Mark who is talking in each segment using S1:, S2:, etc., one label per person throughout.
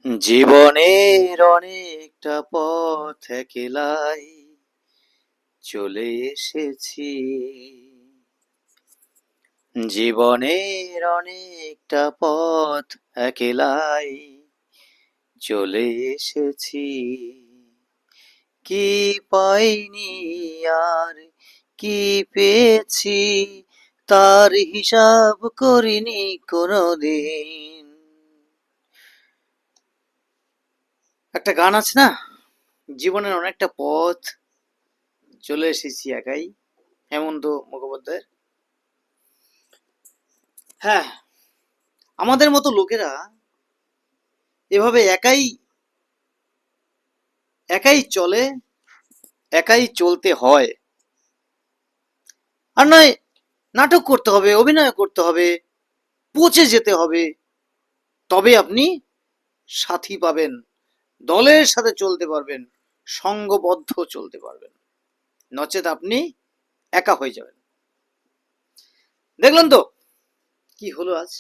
S1: জীবনের অনেকটা পথ একলাই চলে এসেছি। জীবনের অনেকটা পথ একলাই চলে এসেছি। কি পাইনি আর কি পেয়েছি, তার হিসাব করিনি কোনোদিন। একটা গান আছে না, জীবনের অনেকটা পথ চলে এসেছি একাই, হেমন্ত মুখোপাধ্যায়ের। হ্যাঁ, আমাদের মতো লোকেরা এভাবে একাই একাই চলে, একাই চলতে হয়। আর নয় নাটক করতে হবে, অভিনয় করতে হবে, পচে যেতে হবে, তবে আপনি সাথী পাবেন, দলের সাথে চলতে পারবেন, সঙ্গবদ্ধ চলতে পারবেন, নচেত আপনি একা হয়ে যাবেন। দেখলেন তো কি হলো আজ।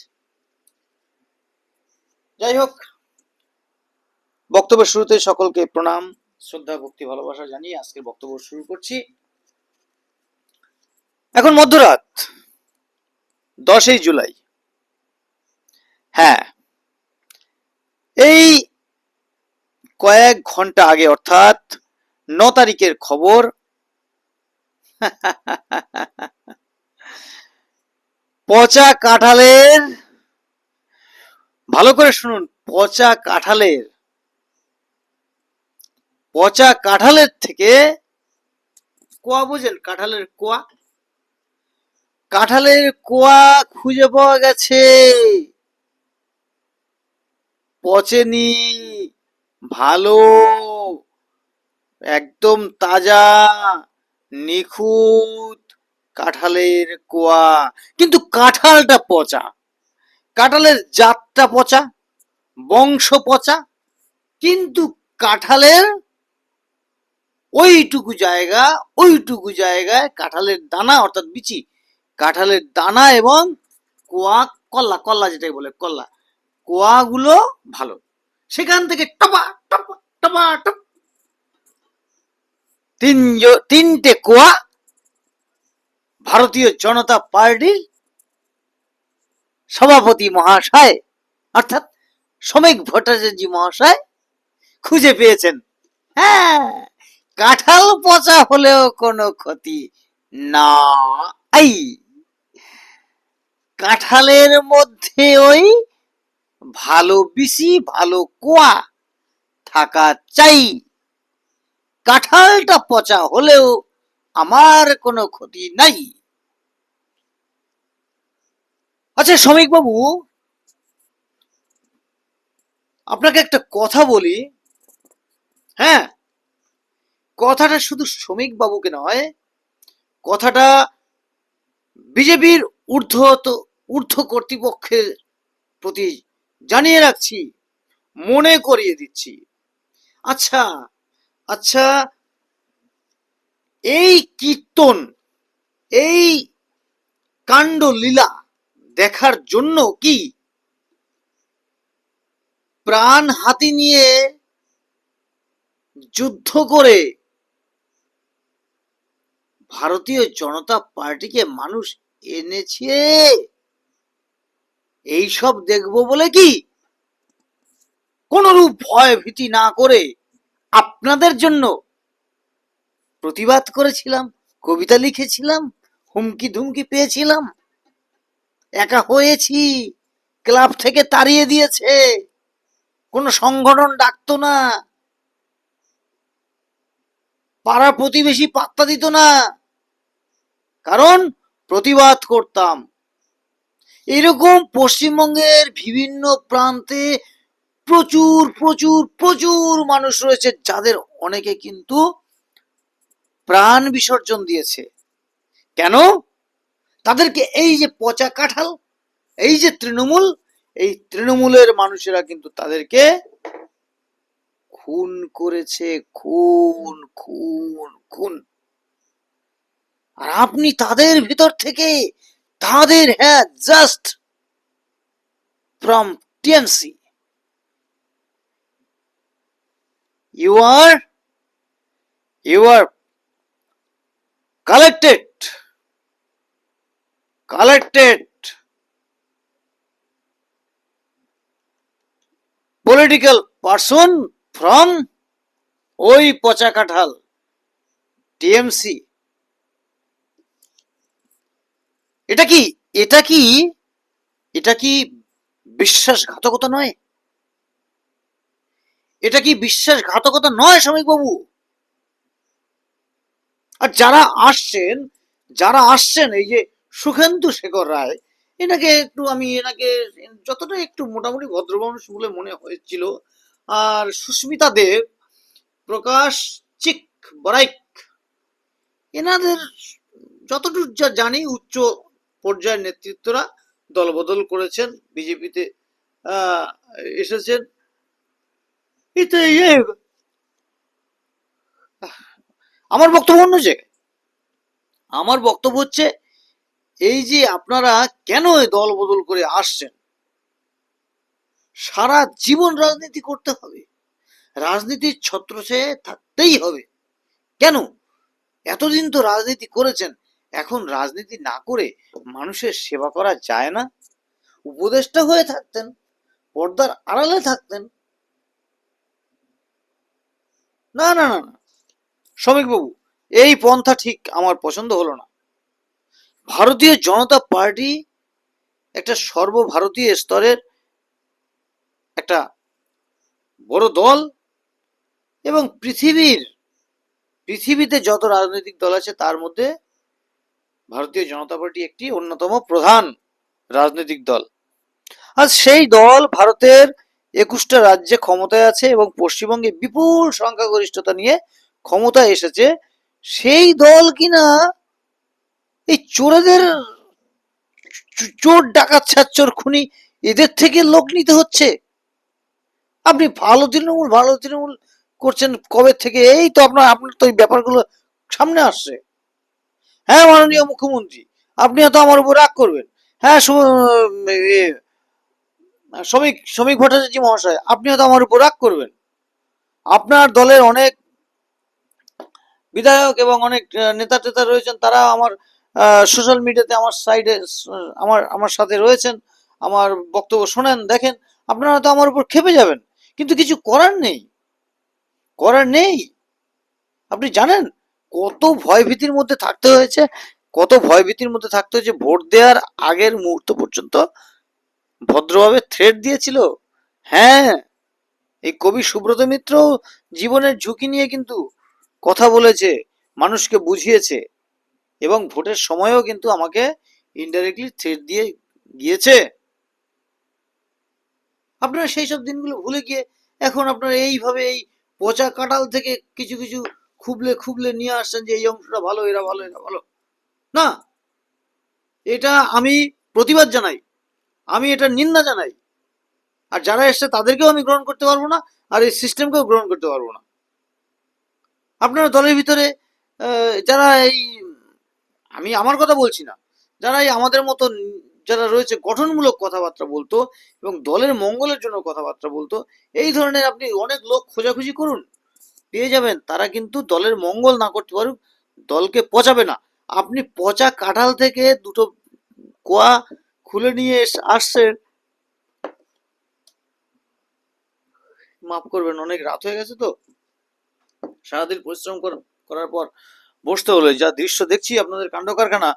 S1: যাই হোক, বক্তব্যের শুরুতে সকলকে প্রণাম, শ্রদ্ধা, ভক্তি, ভালোবাসা জানিয়ে আজকের বক্তব্য শুরু করছি। এখন মধ্যরাত, 10ই জুলাই। হ্যাঁ, এই কয়েক ঘন্টা আগে অর্থাৎ 9 তারিখের খবর। পচা কাঁঠালের, ভালো করে শুনুন, পচা কাঁঠালের থেকে কোয়া, বুঝেন কাঁঠালের কোয়া, কাঁঠালের কোয়া খুঁজে পাওয়া গেছে। পচেনি, ভালো, একদম তাজা, নিখুঁত কাঁঠালের কোয়া। কিন্তু কাঁঠালটা পচা, কাঁঠালের জাতটা পচা, বংশ পচা, কিন্তু কাঁঠালের ওইটুকু জায়গায় কাঁঠালের দানা অর্থাৎ বিচি, কাঁঠালের দানা এবং কোয়া, কল্লা, কল্লা যেটাই বলে কল্লা, কোয়াগুলো ভালো। সেখান থেকে টপা টপা টপা টপ তিনটে কোয়া ভারতীয় জনতা পার্টির সভাপতি মহাশয় অর্থাৎ শ্রমিক ভট্টাচার্য মহাশয় খুঁজে পেয়েছেন। হ্যাঁ, কাঁঠাল পচা হলেও কোনো ক্ষতি না। এই কাঁঠালের মধ্যে ওই ভালো বিচি, ভালো কোয়া থাকা চাই। কাঁঠালটা পচা হলেও আমার কোনো ক্ষতি নাই। আচ্ছা শ্রমিক বাবু, আপনাকে একটা কথা বলি। হ্যাঁ, কথাটা শুধু শ্রমিক বাবুকে নয়, কথাটা বিজেপির ঊর্ধ্ব কর্তৃপক্ষের প্রতি জানিয়ে রাখছি, মনে করিয়ে দিচ্ছি। আচ্ছা আচ্ছা, এই কীর্তন, এই কাণ্ড লীলা দেখার জন্য কি প্রাণ হাতে নিয়ে যুদ্ধ করে ভারতীয় জনতা পার্টিকে মানুষ এনেছে? এইসব দেখবো বলে কি কোনরূপ ভয় ভীতি না করে আপনাদের জন্য প্রতিবাদ করেছিলাম, কবিতা লিখেছিলাম, হুমকি ধুমকি পেয়েছিলাম, একা হয়েছি, ক্লাব থেকে তাড়িয়ে দিয়েছে, কোনো সংগঠন ডাকতো না, পাড়া প্রতিবেশী পাত্তা দিত না, কারণ প্রতিবাদ করতাম। এরকম পশ্চিমবঙ্গের বিভিন্ন প্রান্তে প্রচুর প্রচুর প্রচুর মানুষ রয়েছে, যাদের অনেকে কিন্তু প্রাণ বিসর্জন দিয়েছে। কেন? তাদেরকে এই যে পচা কাঁঠাল, এই যে তৃণমূল, এই তৃণমূলের মানুষেরা কিন্তু তাদেরকে খুন করেছে, খুন খুন খুন। আর আপনি তাদের ভিতর থেকে, তাদের, হ্যাঁ, just from TMC, you are collected political person from ওই পচা কাঁঠাল টিএমসি। এটা কি এটা কি এটা কি বিশ্বাসঘাতকতা নয়? এটা কি বিশ্বাসঘাতকতা নয় শ্রমিক বাবু? আর যারা আসছেন এই যে সুখেন্দু শেখর রায়, এনাকে যতটা একটু মোটামুটি ভদ্র মানুষ বলে মনে হয়েছিল। আর সুস্মিতা দেব, প্রকাশ চিক বরাইক, এনাদের যতটুকু যা জানি উচ্চ পর্যায়ের নেতৃত্বরা দলবদল করেছেন, বিজেপিতে এসেছেন। এতে আমার বক্তব্য অন্য জায়গায়। আমার বক্তব্য হচ্ছে এই যে আপনারা কেন দল বদল করে আসছেন? সারা জীবন রাজনীতি করতে হবে, রাজনীতির ছত্রছায়ায় থাকতেই হবে। কেন? এতদিন তো রাজনীতি করেছেন, এখন রাজনীতি না করে মানুষের সেবা করা যায় না? উপদেষ্টা হয়ে থাকতেন, পর্দার আড়ালে থাকতেন। না না না, শ্রমিক বাবু, এই পন্থা ঠিক আমার পছন্দ হলো না। ভারতীয় জনতা পার্টি একটা সর্বভারতীয় স্তরের একটা বড় দল, এবং পৃথিবীতে যত রাজনৈতিক দল আছে তার মধ্যে ভারতীয় জনতা পার্টি একটি অন্যতম প্রধান রাজনৈতিক দল। আর সেই দল ভারতের 21টা রাজ্যে ক্ষমতায় আছে এবং পশ্চিমবঙ্গে বিপুল সংখ্যাগরিষ্ঠতা নিয়ে ক্ষমতায় এসেছে। সেই দল কিনা এই চোরেদের, চোর ডাকাত ছাচ্চর খুনি, এদের থেকে লোক নিতে হচ্ছে। আপনি ভালো তৃণমূল করছেন কবে থেকে? এই তো আপনার তো এই ব্যাপারগুলো সামনে আসছে। হ্যাঁ মাননীয় মুখ্যমন্ত্রী, আপনি তো আমার উপর রাগ করবেন। হ্যাঁ শ্রমিক ভট্টাচার্য মহাশয়, আপনি তো আমার উপর রাগ করবেন। আপনার দলের অনেক বিধায়ক এবং অনেক নেতা টেতা রয়েছেন, তারা আমার সোশ্যাল মিডিয়াতে আমার সাইডে আমার সাথে রয়েছেন, আমার বক্তব্য শোনেন, দেখেন। আপনারা তো আমার উপর খেপে যাবেন, কিন্তু কিছু করার নেই। আপনি জানেন কত ভয়ভীতির মধ্যে থাকতে হয়েছে, ভোট দেওয়ার আগের মুহূর্ত পর্যন্ত ভদ্রভাবে থ্রেট দিয়েছিল। হ্যাঁ, এই কবি সুব্রত মিত্র জীবনের ঝুঁকি নিয়ে কিন্তু কথা বলেছে, মানুষকে বুঝিয়েছে, এবং ভোটের সময়ও কিন্তু আমাকে ইনডাইরেক্টলি থ্রেট দিয়ে গিয়েছে। আপনারা সেই সব দিনগুলো ভুলে গিয়ে এখন আপনারা এইভাবে এই পচা কাঁঠাল থেকে কিছু কিছু খুবলে নিয়ে আসছেন যে এই অংশটা ভালো, এরা ভালো। না, এটা আমি প্রতিবাদ জানাই, আমি এটা নিন্দা জানাই। আর যারা এসছে তাদেরকেও আমি গ্রহণ করতে পারবো না, আর এই সিস্টেমকেও গ্রহণ করতে পারবো না। আপনারা দলের ভিতরে যারা আমি আমার কথা বলছি না, যারা এই আমাদের মতো যারা রয়েছে গঠনমূলক কথাবার্তা বলতো এবং দলের মঙ্গলের জন্য কথাবার্তা বলতো, এই ধরনের আপনি অনেক লোক খোঁজাখুঁজি করুন, পেয়ে যাবেন। তারা কিন্তু দলের মঙ্গল না করতে পারুক, দলকে পচাবে না। আপনি পচা কাঁঠাল থেকে দুটো কোয়া খুলে নিয়ে আসছেন। মাফ করবেন, অনেক রাত হয়ে গেছে তো, সারাদিন পরিশ্রম করার পর বসতে হলো। যা দৃশ্য দেখছি আপনাদের কাণ্ড কারখানা,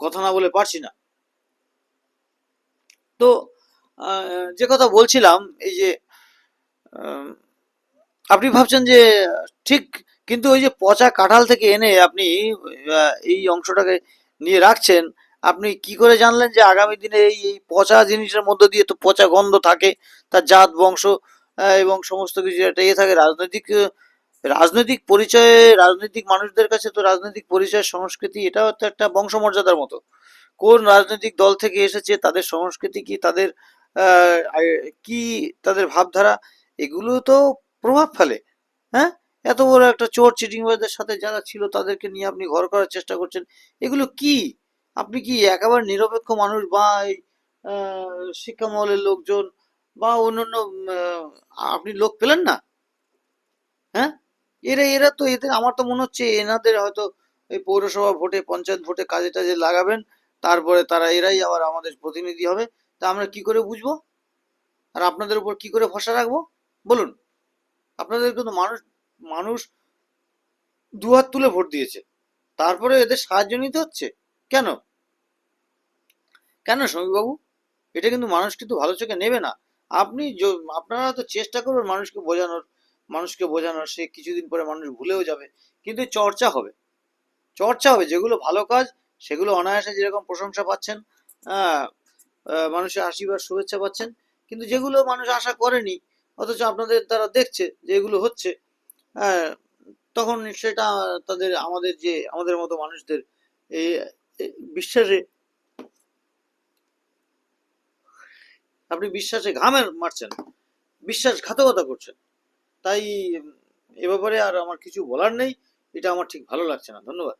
S1: কথা না বলে পারছি না। তো যে কথা বলছিলাম, এই যে আপনি ভাবছেন যে ঠিক, কিন্তু ওই যে পচা কাঁঠাল থেকে এনে আপনি এই অংশটাকে নিয়ে রাখছেন, আপনি কি করে জানলেন যে আগামী দিনে এই পচা জিনিসের মধ্য দিয়ে তো পচা গন্ধ থাকে, তার জাত বংশ এবং সমস্ত কিছু একটা থাকে। রাজনৈতিক পরিচয়ে, রাজনৈতিক মানুষদের কাছে তো রাজনৈতিক পরিচয়, সংস্কৃতি, এটাও তো একটা বংশমর্যাদার মতো। কোন রাজনৈতিক দল থেকে এসেছে, তাদের সংস্কৃতি কি, তাদের কি, তাদের ভাবধারা, এগুলো তো প্রভাব ফেলে। হ্যাঁ, এত বড় একটা চোর চিটিংবাজদের সাথে যারা ছিল তাদেরকে নিয়ে আপনি ঘর করার চেষ্টা করছেন, এগুলো কি? আপনি কি একেবারে নিরপেক্ষ মানুষ, বা এই শিক্ষা মহলের লোকজন বা অন্যান্য আপনি লোক পেলেন না? হ্যাঁ, এরা এরা তো এদের আমার তো মনে হচ্ছে এনাদের হয়তো এই পৌরসভা ভোটে পঞ্চায়েত ভোটে কাজে টাজে লাগাবেন, তারপরে তারা এরাই আবার আমাদের প্রতিনিধি হবে। তা আমরা কি করে বুঝবো? আর আপনাদের উপর কি করে ভরসা রাখবো বলুন? আপনাদেরকে তো মানুষ মানুষ দুহাত তুলে ভোট দিয়েছে, তারপরে এদের সাহায্য নিতে হচ্ছে কেন? কেন শ্রমিকবাবু? এটা কিন্তু মানুষ কিন্তু ভালো চোখে নেবে না। আপনি আপনারা তো চেষ্টা করবেন মানুষকে বোঝানোর, সে কিছুদিন পরে মানুষ ভুলেও যাবে, কিন্তু চর্চা হবে। চর্চা হবে, যেগুলো ভালো কাজ সেগুলো অনায়াসে যেরকম প্রশংসা পাচ্ছেন, আহ, মানুষের আশীর্বাদ শুভেচ্ছা পাচ্ছেন, কিন্তু যেগুলো মানুষ আশা করেনি অথচ আপনাদের দ্বারা দেখছে যে এগুলো হচ্ছে, হ্যাঁ, তখন সেটা তাদের আমাদের মতো মানুষদের এই এই বিশ্বাসে আপনি বিশ্বাসে মারছেন, বিশ্বাসঘাতকতা করছেন। তাই এ ব্যাপারে আর আমার কিছু বলার নেই। এটা আমার ঠিক ভালো লাগছে না। ধন্যবাদ।